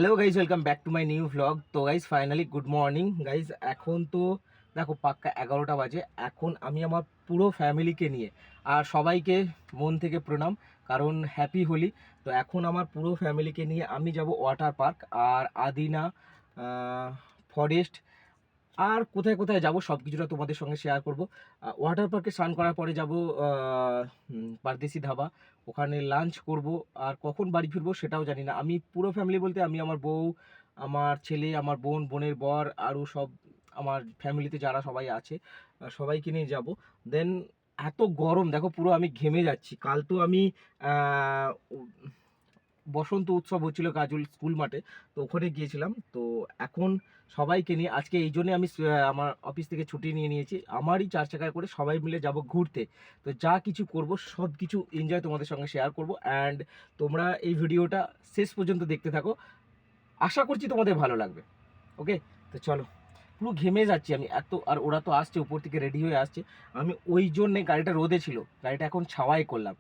Hello guys, welcome back to my new vlog. তো guys finally good morning guys. এখন তো দেখো পাক্কা 11টা বাজে। এখন আমি আমার পুরো ফ্যামিলিকে নিয়ে আর সবাইকে মন থেকে প্রণাম, কারণ হ্যাপি হোলি। তো এখন আমার পুরো ফ্যামিলিকে নিয়ে আমি যাব ওয়াটার পার্ক আর আদিনা ফরেস্ট আর কোথায় কোথায় যাব সব কিছুটা তোমাদের সঙ্গে শেয়ার করব। ওয়াটার পার্কে স্নান করার পরে যাব পারদেশি ধাবা, ওখানে লাঞ্চ করব। আর কখন বাড়ি ফিরবো সেটাও জানি না। আমি পুরো ফ্যামিলি বলতে আমি, আমার বউ, আমার ছেলে, আমার বোন, বোনের বর, আরও সব আমার ফ্যামিলিতে যারা সবাই আছে সবাইকে নিয়ে যাব। দেন এত গরম দেখো, পুরো আমি ঘেমে যাচ্ছি। কাল তো আমি বসন্ত উৎসব হচ্ছিল কাজল স্কুল মাঠে, তো ওখানে গিয়েছিলাম। তো এখন সবাইকে নিয়ে আজকে এই জন্যে আমি আমার অফিস থেকে ছুটি নিয়ে নিয়েছি। আমারই 4 চাকায় করে সবাই মিলে যাব ঘুরতে। তো যা কিছু করব সব কিছু এনজয় তোমাদের সঙ্গে শেয়ার করব। অ্যান্ড তোমরা এই ভিডিওটা শেষ পর্যন্ত দেখতে থাকো, আশা করছি তোমাদের ভালো লাগবে। ওকে, তো চলো। পুরো ঘেমে যাচ্ছি আমি এত। আর ওরা তো আসছে, উপর থেকে রেডি হয়ে আসছে। আমি ওই জন্যে, গাড়িটা রোদে ছিল, গাড়িটা এখন ছাওয়াই করলাম।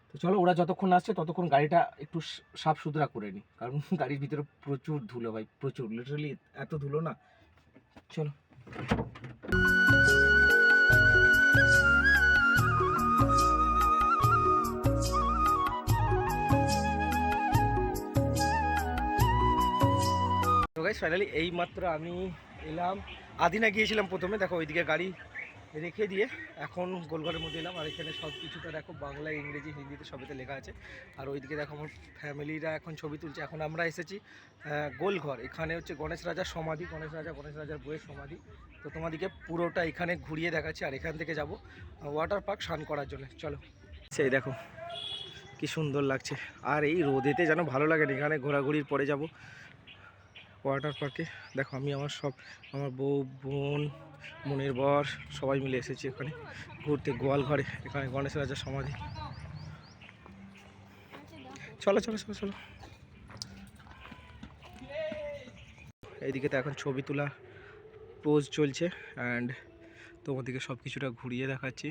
তো চলো, ওরা যতক্ষণ আসছে ততক্ষণ গাড়িটা একটু সাফ সুতরা করে নিই, কারণ গাড়ির ভিতরে প্রচুর ধুলো ভাই, প্রচুর, লিটারালি এত ধুলো না। চলো। তো গাইস ফাইনালি এইমাত্র আমি এলাম। আদিনা গিয়েছিলাম প্রথমে, দেখো ওইদিকে গাড়ি রেখে দিয়ে এখন গোলঘরের মধ্যে এলাম। আর এখানে সব কিছুটা দেখো বাংলা, ইংরেজি, হিন্দিতে সবেতে লেখা আছে। আর ওইদিকে দেখো আমার ফ্যামিলিরা এখন ছবি তুলছে। এখন আমরা এসেছি গোলঘর। এখানে হচ্ছে গণেশ রাজার সমাধি, গণেশ রাজার বইয়ের সমাধি। তো তোমাদেরকে পুরোটা এখানে ঘুরিয়ে দেখাচ্ছি। আর এখান থেকে যাব ওয়াটার পার্ক স্নান করার জন্য। চলো। সেই দেখো কি সুন্দর লাগছে। আর এই রোদেতে যেন ভালো লাগে না। এখানে ঘোরাঘুরির পরে যাব ওয়াটার পার্কে। দেখো আমি আমার বউ, বোন, বোনের বর সবাই মিলে এসেছি এখানে ঘুরতে গোয়ালঘরে। এখানে গণেশ রাজার সমাধি। চলো চলো চলো চলো। এইদিকে তো এখন ছবি তোলা পোজ চলছে। অ্যান্ড তোমাদেরকে সব কিছুটা ঘুরিয়ে দেখাচ্ছি।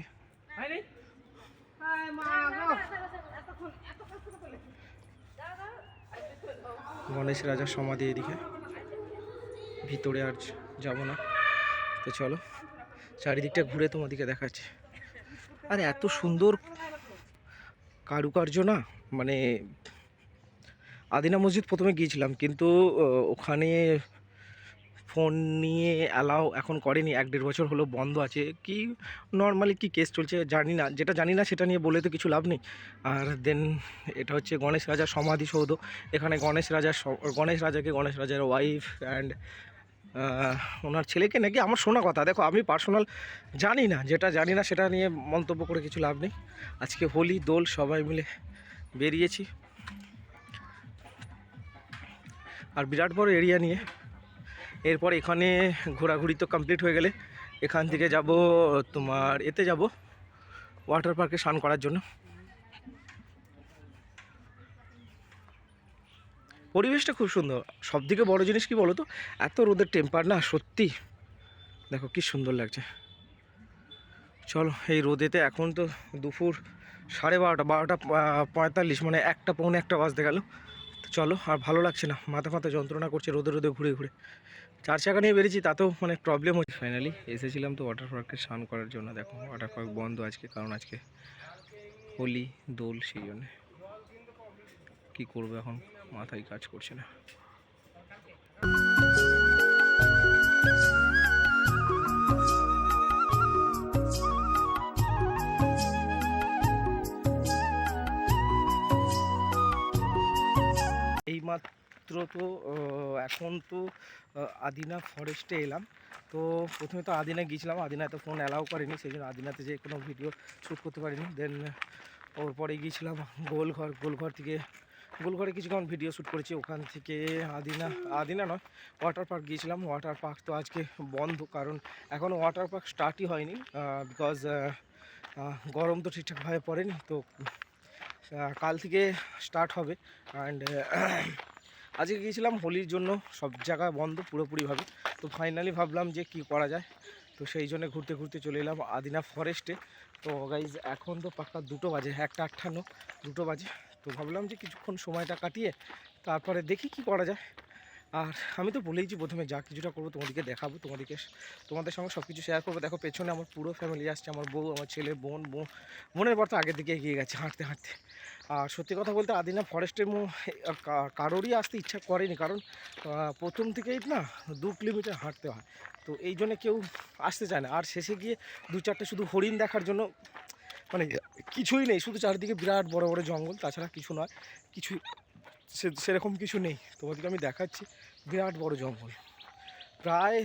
গণেশ রাজার সমাধি এদিকে, ভিতরে আর যাব না। তো চলো চারিদিকটা ঘুরে তোমাদেরকে দেখাচ্ছি। আর এত সুন্দর কারুকার্য না, মানে আদিনা মসজিদ প্রথমে গিয়েছিলাম, কিন্তু ওখানে ফোন নিয়ে অ্যালাউ এখন করেনি। 1-1.5 বছর হলো বন্ধ আছে। কি নর্মালি কি কেস চলছে জানি না, যেটা জানি না সেটা নিয়ে বলে তো কিছু লাভ নেই। আর দেন এটা হচ্ছে গণেশ রাজার সমাধিসৌধ। এখানে গণেশ রাজাকে গণেশ রাজার ওয়াইফ অ্যান্ড ওনার ছেলেকে নাকি, আমার শোনা কথা। দেখো আমি পার্সোনাল জানি না, যেটা জানি না সেটা নিয়ে মন্তব্য করে কিছু লাভ নেই। আজকে হোলি দোল সবাই মিলে বেরিয়েছি, আর বিরাট বড় এরিয়া নিয়ে। এরপর এখানে ঘোরাঘুরি তো কমপ্লিট হয়ে গেলে এখান থেকে যাব তোমার এতে যাব ওয়াটার পার্কে স্নান করার জন্য। পরিবেশটা খুব সুন্দর। সবথেকে বড় জিনিস কি বলো তো, এত রোদের টেম্পার না, সত্যি দেখো কি সুন্দর লাগছে। চলো এই রোদেতে এখন তো দুপুর 12:30 মানে 1টা পৌনে 1টা বাজতে গেল। তো চলো, আর ভালো লাগছে না, মাথা যন্ত্রণা করছে রোদে রোদে ঘুরে ঘুরে। 4 চাকা নিয়ে বেরিয়েছি তাতেও মানে প্রবলেম হচ্ছে। ফাইনালি এসেছিলাম তো ওয়াটার পার্কে স্নান করার জন্য। দেখো ওয়াটার পার্ক বন্ধ আজকে, কারণ আজকে হোলি দোল, সেই জন্যে। কী করবো এখন, মাথায় কাজ করছে না। এইমাত্র তো এখন তো আদিনা ফরেস্টে এলাম। তো প্রথমে তো আদিনা গিয়েছিলাম, আদিনাতে ফোন অ্যালাউ করেনি, সেই জন্য আদিনাতে যে কোনো ভিডিও শ্যুট করতে পারিনি। দেন ওর পরে গিয়েছিলাম গোলঘরে কিছুক্ষণ ভিডিও শ্যুট করেছি। ওখান থেকে আদিনা নয়, ওয়াটার পার্ক গিয়েছিলাম। ওয়াটার পার্ক তো আজকে বন্ধ, কারণ এখনও ওয়াটার পার্ক স্টার্টই হয়নি, বিকজ গরম তো ঠিকঠাকভাবে পড়েনি। তো কাল থেকে স্টার্ট হবে। অ্যান্ড আজকে গিয়েছিলাম হোলির জন্য, সব জায়গা বন্ধ পুরোপুরিভাবে। তো ফাইনালি ভাবলাম যে কি করা যায়, তো সেই জন্য ঘুরতে ঘুরতে চলে এলাম আদিনা ফরেস্টে। তো গাইজ এখন তো পাক্কা 2টো বাজে, 1:58, 2টো বাজে। তো ভাবলাম যে কিছুক্ষণ সময়টা কাটিয়ে তারপরে দেখি কি করা যায়। আর আমি তো বলেইছি প্রথমে যা কিছুটা করবো তোমাদেরকে দেখাবো, তোমাদের সঙ্গে সব কিছু শেয়ার করবো। দেখো পেছনে আমার পুরো ফ্যামিলি আসছে, আমার বউ, আমার ছেলে, বোনের বর তো আগের দিকে এগিয়ে গেছে হাঁটতে হাঁটতে। আর সত্যি কথা বলতে আদিনা ফরেস্টের কারোরই আসতে ইচ্ছা করেনি, কারণ প্রথম থেকেই না 2 কিলোমিটার হাঁটতে হয়, তো এই জন্য কেউ আসতে চায় না। আর শেষে গিয়ে 2-4টে শুধু হরিণ দেখার জন্য, মানে কিছুই নেই, শুধু চারিদিকে বিরাট বড় বড় জঙ্গল, তাছাড়া কিছু নয়, কিছুই সেরকম কিছু নেই। তোমাদেরকে আমি দেখাচ্ছি, বিরাট বড় জঙ্গল, প্রায়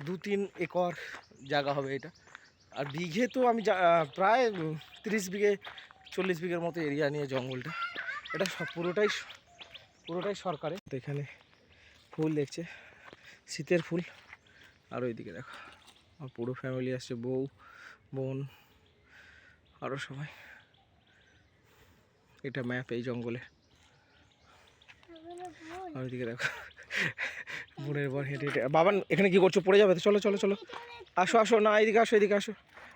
2-3 একর জায়গা হবে এটা। আর বিঘে তো আমি প্রায় 30 বিঘে 40 বিঘের মতো এরিয়া নিয়ে জঙ্গলটা। এটা সব পুরোটাই সরকারের। তো এখানে ফুল দেখছে, শীতের ফুল। আর ওইদিকে দেখো আমার পুরো ফ্যামিলি আসছে, বউ, বোন, আরও সবাই। এটা ম্যাপ এই জঙ্গলে। আর ওইদিকে দেখো বোনের বর হেঁটে হেঁটে। বাবান এখানে কি করছো, পড়ে যাবে তো, চলো চলো চলো, আসো না এদিকে আসো, এদিকে আসো।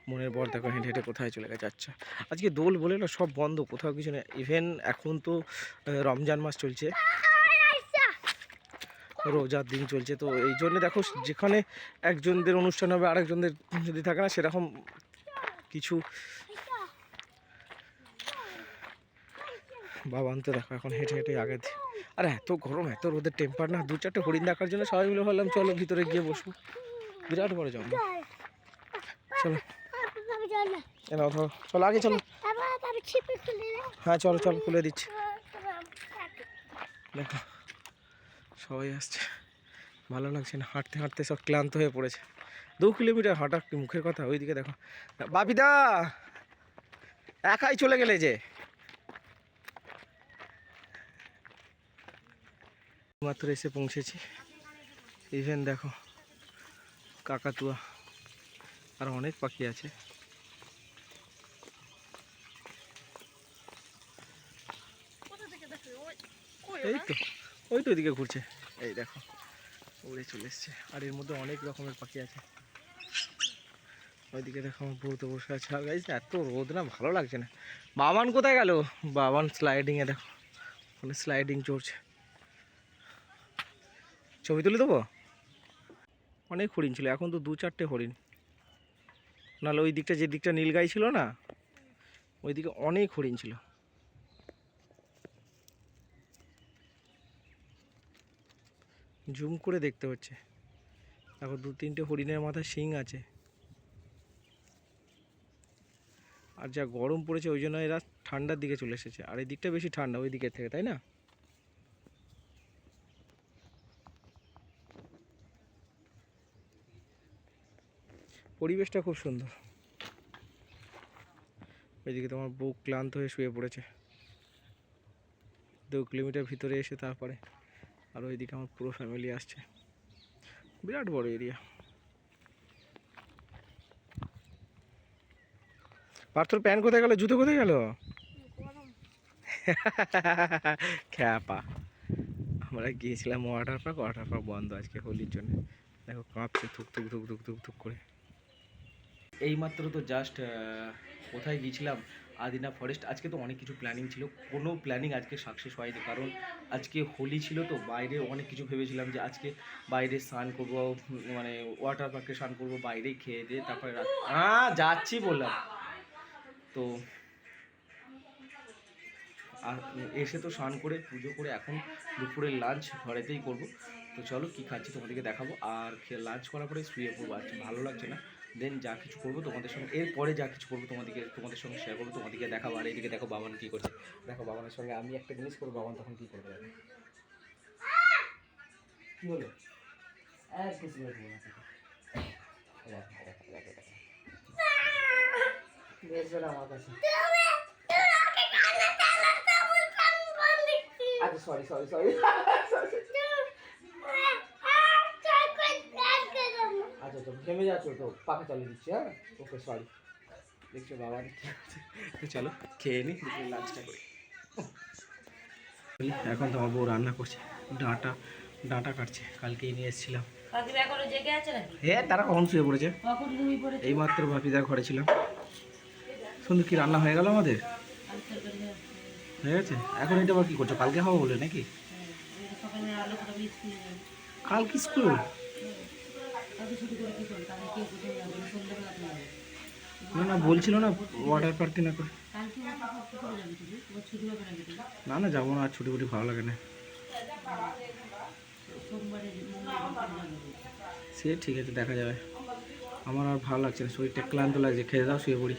বোনের বর দেখো হেঁটে হেঁটে কোথায় চলে গেছে। আচ্ছা, আজকে দোল বলে না সব বন্ধ, কোথাও কিছু নেই। ইভেন এখন তো রমজান মাস চলছে, রোজার দিন চলছে, তো এই জন্য দেখো যেখানে একজনদের অনুষ্ঠান হবে আরেকজনদের যদি থাকে না, সেরকম কিছু। বাবান তো দেখো এখন হেঁটে হেঁটে আগে। আর এত গরম, এত রোদের টেম্পার না, 2-4টে হরিণ দেখার জন্য সবাই মিলে ভাবলাম চলো ভিতরে গিয়ে বসবো। বিরাট বড় জঙ্গল। চলো এনাও ধরো, চলো আগে চলো। হ্যাঁ চলো চলো, খুলে দিচ্ছি। দেখো সবাই আসছে, ভালো লাগছে না, হাঁটতে হাঁটতে সব ক্লান্ত হয়ে পড়েছে। 2 কিলোমিটার হাঁটা কি মুখের কথা। ওইদিকে দেখো বাপিদা একাই চলে গেলে যে। মাত্র এসে পৌঁছেছি। ইভেন দেখো কাকাতুয়া আর অনেক পাখি আছে। এই তো ওই তো ওইদিকে ঘুরছে, এই দেখো উড়ে চলে এসছে। আর এর মধ্যে অনেক রকমের পাখি আছে। ওইদিকে দেখো আমার বউ তো বসে আছে। আর গাইস এত রোদ না, ভালো লাগছে না। বাবান কোথায় গেল? বাবান স্লাইডিংয়ে, দেখো ওখানে স্লাইডিং চড়ছে। ছবি তুলে দেবো। অনেক হরিণ ছিল, এখন তো 2-4টে হরিণ। নাহলে ওই দিকটা, যে দিকটা নীলগাই ছিল না, ওই দিকে অনেক হরিণ ছিল। জুম করে দেখতে হচ্ছে। দেখো 2-3টে হরিণের মাথায় শিং আছে। আর যা গরম পড়েছে ওই জন্য এরা ঠান্ডার দিকে চলে এসেছে। আর এই দিকটা বেশি ঠান্ডা ওই দিকের থেকে, তাই না? পরিবেশটা খুব সুন্দর। ওইদিকে তোমার বউ ক্লান্ত হয়ে শুয়ে পড়েছে 2 কিলোমিটার ভিতরে এসে। তারপরে আর ওইদিকে আমার পুরো ফ্যামিলি আসছে, বিরাট বড় এরিয়া। পার্থর প্যান্ট কোথায় গেল, জুতো কোথায় গেল? খ্যাপা। আমরা গিয়েছিলাম ওয়াটার পার্ক বন্ধ আজকে হোলির জন্য। দেখো কাঁপছে থুক থুক থুক থুক থুক থুক করে। এইমাত্র তো জাস্ট কোথায় গিয়েছিলাম, আদিনা ফরেস্ট। আজকে তো অনেক কিছু প্ল্যানিং ছিল, কোনো প্ল্যানিং আজকে সাকসেস হয়নি, কারণ আজকে হোলি ছিল। তো বাইরে অনেক কিছু ভেবেছিলাম যে আজকে বাইরে স্নান করবো, মানে ওয়াটার পার্কে স্নান করবো, বাইরেই খেয়ে দিয়ে তারপরে যাচ্ছি বললাম। তো আর এসে তো স্নান করে পুজো করে এখন দুপুরের লাঞ্চ ঘরেতেই করব। তো চলো কী খাচ্ছি তোমাদেরকে দেখাবো। আর লাঞ্চ করার পরে শুয়ে পড়বো, আজকে ভালো লাগছে না। দেন যা কিছু করবো তোমাদের সঙ্গে, এরপরে যা কিছু করবো তোমাদের সঙ্গে শেয়ার করবো, তোমাদেরকে দেখাবো। আর এইদিকে দেখো বাবান কী করছে। দেখো বাবানের সঙ্গে আমি একটা জিনিস করবো, বাবান তখন কী করবে। কী হলো? আমার কাছে আচ্ছা সরি সরি সরি আচ্ছা তো থেমে যাচ্ছ তো, পাখা চালিয়ে দিচ্ছি। হ্যাঁ ওকে সরি। দেখছো বাবা তো চলো খেয়ে নিই, লাঞ্চটা করি। এখন তো আমার বউ রান্না করছে, ডাঁটা কাটছে, কালকেই নিয়ে এসেছিলাম। হ্যাঁ তারা কখন শুয়ে পড়েছে? এইমাত্র বাপিদার ঘরে ছিলাম। সুন্দর কি রান্না হয়ে গেল আমাদের। হয়ে গেছে? এখন এটা আবার কি করছো? কালকে খাবো বলে নাকি? সকালে আলো করে আমি স্কুলে যাই। কালকে স্কুল? কালকে ছুটি করে কি করি? কালকে কেউ কোথাও যাবে না, সন্ধ্যাবেলাতে যাবে। না না, বলছিল না ওয়াটার পার্কে না করে। কালকে ওটা কি করে যাবি তুমি? তোমার ছুটি হবে নাকি তুমি? না না, যাবো না, আর ছুটি ফুটি ভালো লাগে না। সোমবারে মঙ্গলবার করে যাবে। সে ঠিক আছে, দেখা যাবে। আমার আর ভালো লাগছে না, শরীরটা ক্লান্ত লাগছে, খেয়ে দাও, শুয়ে পড়ি।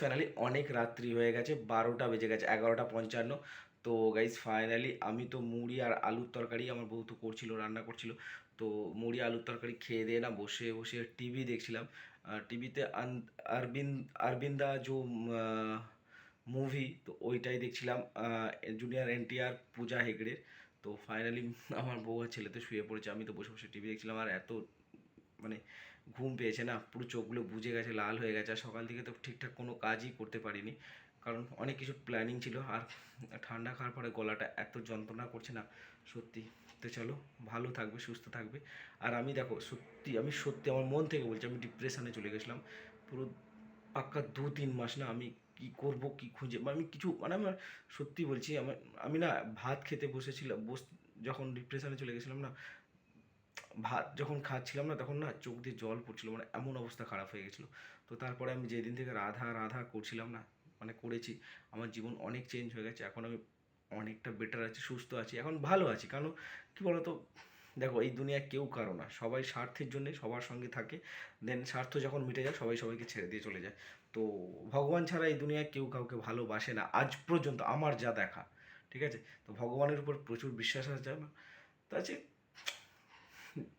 ফাইনালি অনেক রাত্রি হয়ে গেছে, 12টা বেজে গেছে, 11:55। তো গাইজ ফাইনালি আমি তো মুড়ি আর আলুর তরকারি, আমার বউ তো করছিল, রান্না করছিল। তো মুড়ি আলুর তরকারি খেয়ে দিয়ে না বসে বসে টিভি দেখছিলাম। টিভিতে আরবিন্দা যে মুভি, তো ওইটাই দেখছিলাম, জুনিয়র এনটিআর পূজা হেগড়ের। তো ফাইনালি আমার বউ আর ছেলে তো শুয়ে পড়েছে, আমি তো বসে বসে টিভি দেখছিলাম। আর এত মানে ঘুম পেয়েছে না, পুরো চোখগুলো বুজে গেছে, লাল হয়ে গেছে। আর সকাল থেকে তো ঠিকঠাক কোনো কাজই করতে পারিনি, কারণ অনেক কিছু প্ল্যানিং ছিল। আর ঠান্ডা খাওয়ার পরে গলাটা এত যন্ত্রণা করছে না সত্যি। তো চলো, ভালো থাকবে, সুস্থ থাকবে। আর আমি দেখো সত্যি, আমি সত্যি আমার মন থেকে বলছি, আমি ডিপ্রেশনে চলে গেছিলাম পুরো পাক্কা 2-3 মাস না। আমি কি করব, কি খুঁজে, আমি কিছু মানে আমার সত্যি বলছি, আমি না ভাত খেতে বসেছিলাম, যখন ডিপ্রেশনে চলে গেছিলাম না, ভাত যখন খাচ্ছিলাম না, তখন না চোখ দিয়ে জল পড়ছিল, মানে এমন অবস্থা খারাপ হয়ে গেছিলো। তো তারপরে আমি যেদিন থেকে রাধা রাধা করছিলাম না, মানে করেছি, আমার জীবন অনেক চেঞ্জ হয়ে গেছে। এখন আমি অনেকটা বেটার আছি, সুস্থ আছি, এখন ভালো আছি। কারণ কী বলতো, দেখো এই দুনিয়ায় কেউ কারো না, সবাই স্বার্থের জন্যে সবার সঙ্গে থাকে। দেন স্বার্থ যখন মিটে যায়, সবাই সবাইকে ছেড়ে দিয়ে চলে যায়। তো ভগবান ছাড়া এই দুনিয়ায় কেউ কাউকে ভালোবাসে না আজ পর্যন্ত, আমার যা দেখা। ঠিক আছে? তো ভগবানের উপর প্রচুর বিশ্বাস আছে না, তো আছে।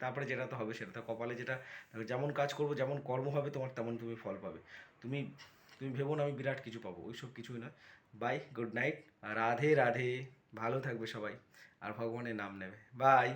তারপরে যেটা তো হবে সেটা তো কপালে, যেটা যেমন কাজ করবো, যেমন কর্ম হবে তোমার, তেমন তুমি ফল পাবে। তুমি তুমি ভেবো না আমি বিরাট কিছু পাবো, ওইসব কিছুই না। Bye, good night, Radhe Radhe, ভালো থাকবে সবাই, আর ভগবানের নাম নেবে। বাই।